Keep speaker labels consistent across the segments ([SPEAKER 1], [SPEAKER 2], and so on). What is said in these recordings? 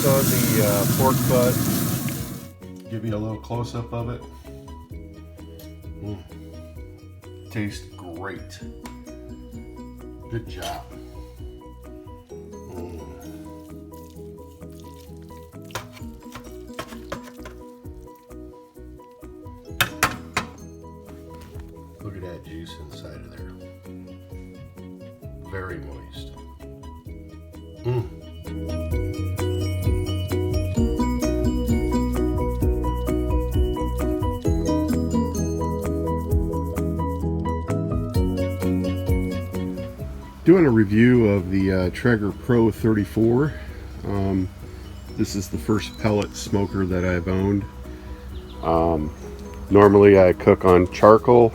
[SPEAKER 1] on the pork butt. Give you a little close-up of it. Tastes great. Good job. Look at that juice inside of there. Very moist. Doing a review of the Traeger Pro 34. This is the first pellet smoker that I've owned. Normally I cook on charcoal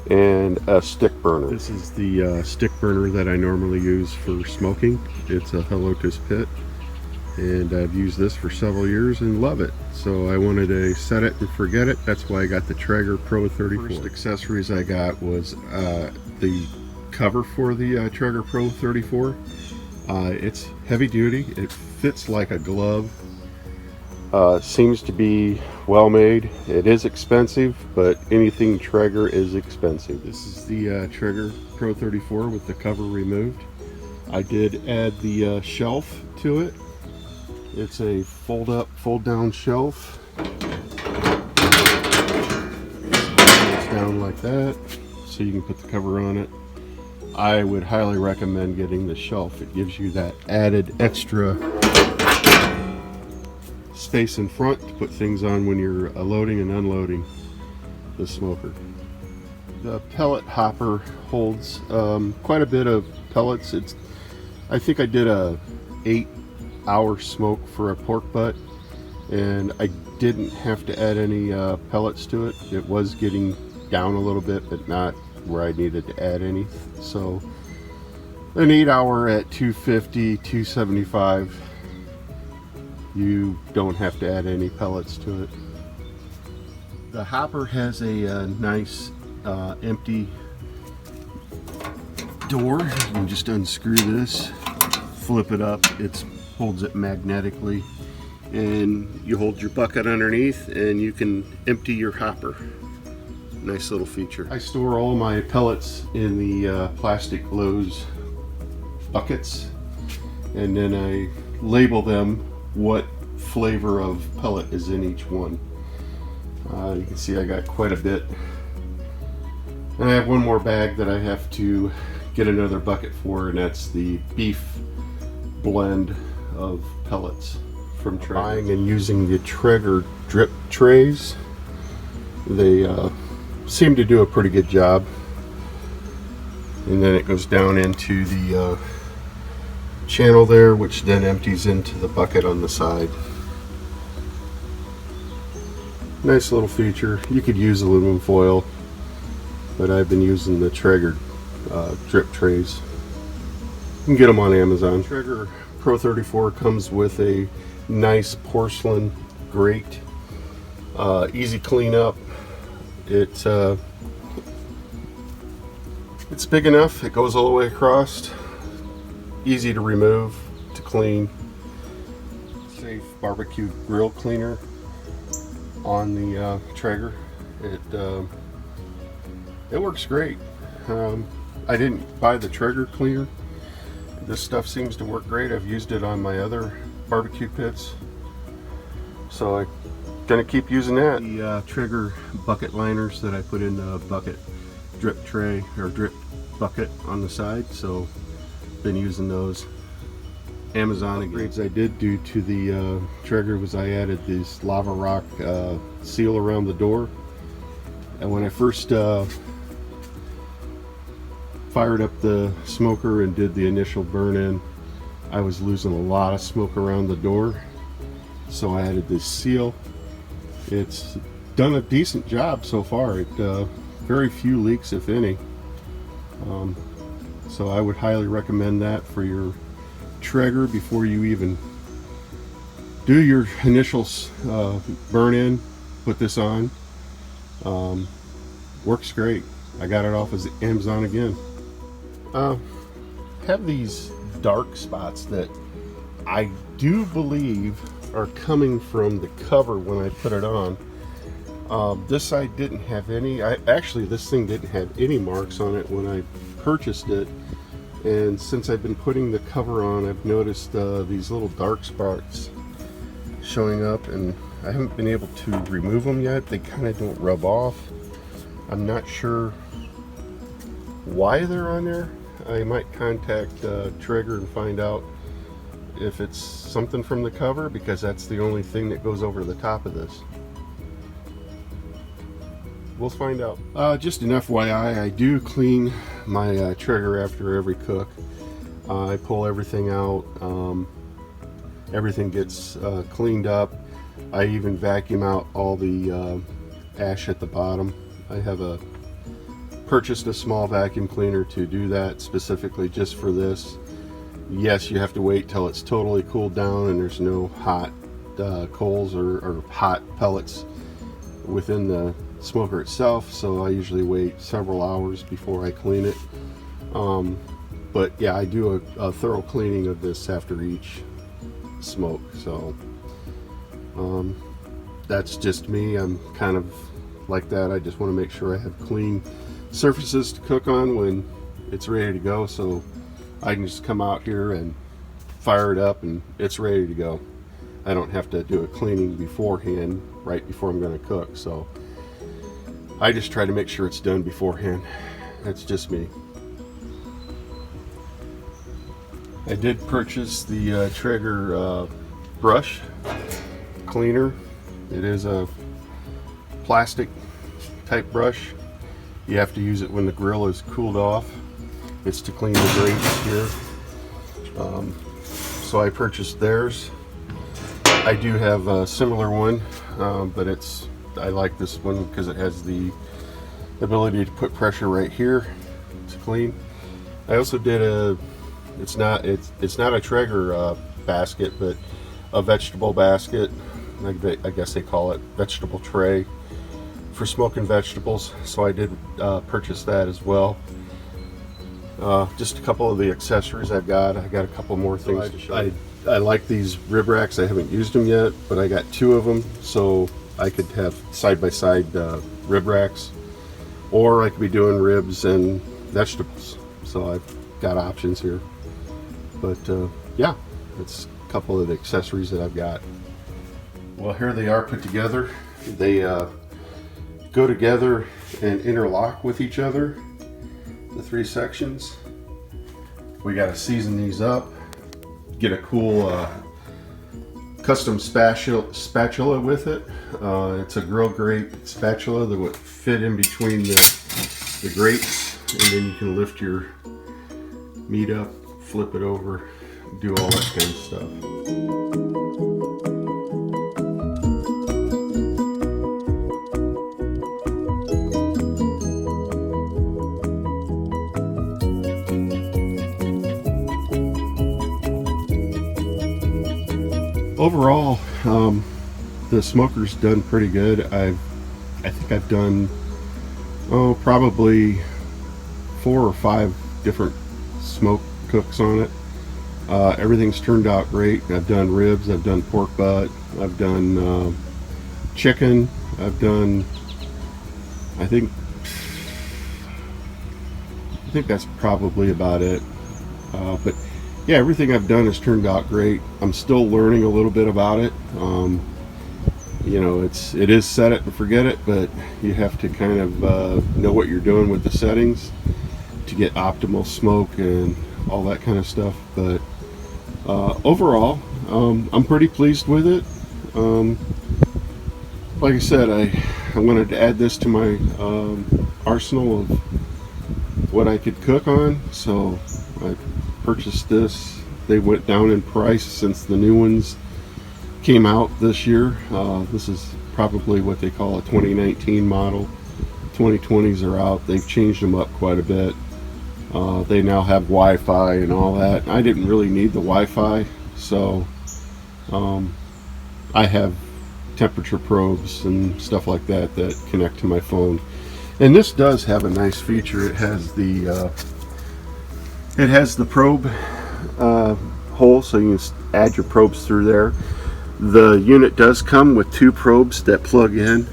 [SPEAKER 1] and a stick burner. This is the stick burner that I normally use for smoking. It's a Helotus pit, and I've used this for several years and love it. So I wanted to set it and forget it. That's why I got the Traeger Pro 34. First accessories I got was the cover for the Traeger Pro 34. It's heavy duty. It fits like a glove. Seems to be well made. It is expensive, but anything Traeger is expensive. This is the Traeger Pro 34 with the cover removed. I did add the shelf to it. It's a fold up, fold down shelf. It's down like that, so you can put the cover on it. I would highly recommend getting the shelf. It gives you that added extra space in front to put things on when you're loading and unloading the smoker. The pellet hopper holds quite a bit of pellets. I think I did a 8-hour smoke for a pork butt, and I didn't have to add any pellets to it. It was getting down a little bit, but not where I needed to add any. So an 8-hour at 250, 275, you don't have to add any pellets to it. The hopper has a nice empty door. You can just unscrew this, flip it up, it holds it magnetically, and you hold your bucket underneath and you can empty your hopper. Nice little feature. I store all my pellets in the plastic Lowe's buckets, and then I label them what flavor of pellet is in each one. You can see I got quite a bit, and I have one more bag that I have to get another bucket for, and that's the beef blend of pellets from Traeger. Buying and using the Traeger drip trays, they seem to do a pretty good job, and then it goes down into the channel there, which then empties into the bucket on the side. Nice little feature. You could use aluminum foil, but I've been using the Traeger drip trays. You can get them on Amazon. Traeger Pro 34 comes with a nice porcelain grate, easy cleanup. It's big enough. It goes all the way across. Easy to remove, to clean. Safe barbecue grill cleaner on the Traeger. It works great. I didn't buy the Traeger cleaner. This stuff seems to work great. I've used it on my other barbecue pits, so I'm gonna keep using that. The Traeger bucket liners that I put in the bucket drip tray or drip bucket on the side, so been using those. Amazon upgrades I did do to the Traeger was I added this lava rock seal around the door, and when I first fired up the smoker and did the initial burn in, I was losing a lot of smoke around the door, so I added this seal. It's done a decent job so far. Very few leaks, if any. So I would highly recommend that for your Traeger before you even do your initial burn in. Put this on. Works great. I got it off of Amazon again. Have these dark spots that I do believe are coming from the cover when I put it on. This side didn't have any. Actually, this thing didn't have any marks on it when I purchased it. And since I've been putting the cover on, I've noticed these little dark spots showing up, and I haven't been able to remove them yet. They kind of don't rub off. I'm not sure why they're on there. I might contact Traeger and find out if it's something from the cover, because that's the only thing that goes over the top of this. We'll find out. Just an FYI, I do clean my Traeger after every cook. I pull everything out. Everything gets cleaned up. I even vacuum out all the ash at the bottom. I have purchased a small vacuum cleaner to do that specifically just for this. Yes, you have to wait till it's totally cooled down and there's no hot coals or hot pellets within the smoker itself, so I usually wait several hours before I clean it. But yeah, I do a thorough cleaning of this after each smoke, so that's just me. I'm kind of like that. I just want to make sure I have clean surfaces to cook on when it's ready to go, so I can just come out here and fire it up and it's ready to go. I don't have to do a cleaning beforehand right before I'm going to cook, so I just try to make sure it's done beforehand. That's just me. I did purchase the Traeger brush cleaner. It is a plastic type brush. You have to use it when the grill is cooled off. It's to clean the grates here. So I purchased theirs. I do have a similar one, but I like this one because it has the ability to put pressure right here to clean. I also did it's not a Traeger basket, but a vegetable basket. I guess they call it vegetable tray for smoking vegetables. So I did purchase that as well. Just a couple of the accessories I've got. I got a couple more things to show you. I like these rib racks. I haven't used them yet, but I got 2 of them, so I could have side-by-side rib racks, or I could be doing ribs and vegetables. So I've got options here. But yeah, that's a couple of the accessories that I've got. Well, here they are put together. They go together and interlock with each other, the 3 sections. We got to season these up, get a cool custom spatula with it. It's a grill grate spatula that would fit in between the grates, and then you can lift your meat up, flip it over, do all that kind of stuff. Overall, the smoker's done pretty good. I think I've done probably 4 or 5 different smoke cooks on it. Everything's turned out great. I've done ribs, I've done pork butt, I've done chicken, I've done, I think that's probably about it. But yeah, everything I've done has turned out great. I'm still learning a little bit about it. You know, it is set it and forget it, but you have to kind of know what you're doing with the settings to get optimal smoke and all that kind of stuff. But overall, I'm pretty pleased with it. Like I said, I wanted to add this to my arsenal of what I could cook on, so I purchased this. They went down in price since the new ones came out this year. This is probably what they call a 2019 model. 2020s are out. They've changed them up quite a bit. They now have Wi-Fi and all that. I didn't really need the Wi-Fi, so I have temperature probes and stuff like that that connect to my phone. And this does have a nice feature. It has the probe hole, so you can add your probes through there. The unit does come with 2 probes that plug in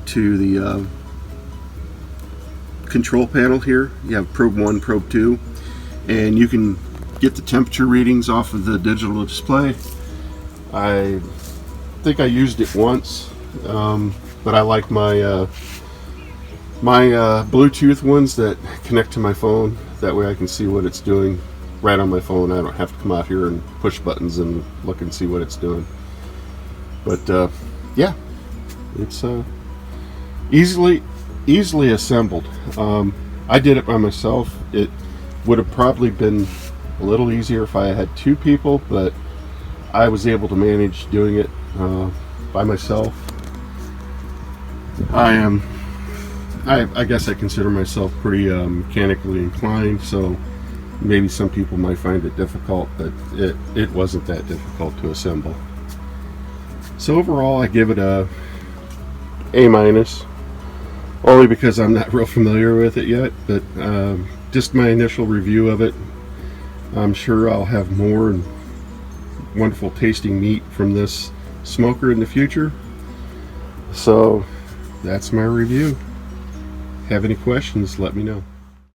[SPEAKER 1] to the control panel here. You have probe 1, probe 2, and you can get the temperature readings off of the digital display. I think I used it once, but I like my my Bluetooth ones that connect to my phone. That way I can see what it's doing right on my phone. I don't have to come out here and push buttons and look and see what it's doing. But yeah, it's easily assembled. I did it by myself. It would have probably been a little easier if I had 2 people, but I was able to manage doing it by myself. I guess I consider myself pretty mechanically inclined, so maybe some people might find it difficult, but it wasn't that difficult to assemble. So overall, I give it a A-, only because I'm not real familiar with it yet, but just my initial review of it. I'm sure I'll have more wonderful tasting meat from this smoker in the future. So that's my review. Have any questions, let me know.